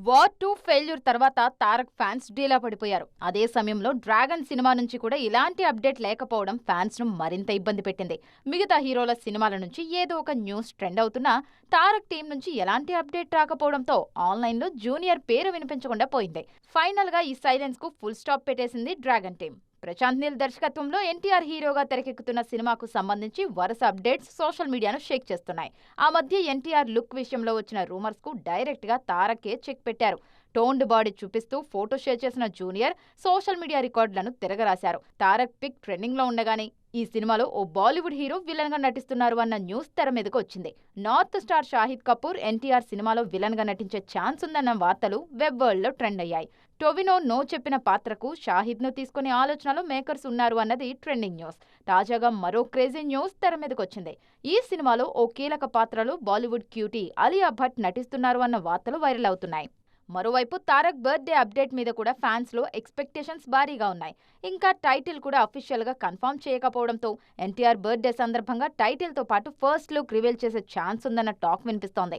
War 2 failure తర్వాత Tarak fans డీలా పడిపోయారు. అదే సమయంలో డ్రాగన్ సినిమా నుంచి కూడా ఇలాంటి అప్డేట్ లేకపోవడం ఫ్యాన్స్ ను మరింత ఇబ్బంది పెట్టింది. మిగతా హీరోల సినిమాల నుంచి ఏదో ఒక న్యూస్ ట్రెండ్ అవుతున్నా తారక్ టీం నుంచి ఎలాంటి అప్డేట్ రాకపోవడంతో ఆన్లైన్ లో జూనియర్ పేరు వినిపించకుండా పోయింది. ఫైనల్ గా ఈ సైలెన్స్ కు ఫుల్ స్టాప్ పెట్టేసింది డ్రాగన్ టీం. ప్రశాంత్ నీల్ దర్శకత్వంలో ఎన్టీఆర్ హీరోగా తెరకెక్కుతున్న సినిమాకు సంబంధించి వరుస అప్డేట్స్ సోషల్ మీడియాను షేక్ చేస్తున్నాయి. ఆ మధ్య ఎన్టీఆర్ లుక్ విషయంలో వచ్చిన రూమర్స్ కు డైరెక్ట్ గా తారకే చెక్ పెట్టారు. టోన్డ్ బాడీ చూపిస్తూ ఫోటో షేర్ చేసిన జూనియర్ సోషల్ మీడియా రికార్డులను తిరగరాశారు. తారక్ పిక్ ట్రెండింగ్ లో ఉండగానే ఈ సినిమాలో ఓ బాలీవుడ్ హీరో విలన్ గా నటిస్తున్నారు అన్న న్యూస్ తెర మీదకు వచ్చింది. నార్త్ స్టార్ షాహిద్ కపూర్ ఎన్టీఆర్ సినిమాలో విలన్ గా నటించే ఛాన్స్ ఉందన్న వార్తలు వెబ్ వరల్డ్ లో ట్రెండ్ అయ్యాయి. టొవినో నో చెప్పిన పాత్రకు షాహిద్ ను తీసుకునే ఆలోచనలో మేకర్స్ ఉన్నారు అన్నది ట్రెండింగ్ న్యూస్. తాజాగా మరో క్రేజీ న్యూస్ తెర మీదకొచ్చింది. ఈ సినిమాలో ఓ కీలక పాత్రలో బాలీవుడ్ క్యూటీ అలియా భట్ నటిస్తున్నారు అన్న వార్తలు వైరల్ అవుతున్నాయి. మరోవైపు తారక్ బర్త్డే అప్డేట్ మీద కూడా ఫ్యాన్స్ లో ఎక్స్పెక్టేషన్స్ భారీగా ఉన్నాయి. ఇంకా టైటిల్ కూడా అఫీషియల్ గా కన్ఫర్మ్ చేయకపోవడంతో ఎన్టీఆర్ బర్త్డే సందర్భంగా టైటిల్ తో పాటు ఫస్ట్ లుక్ రివీల్ చేసే ఛాన్స్ ఉందన్న టాక్ వినిపిస్తోంది.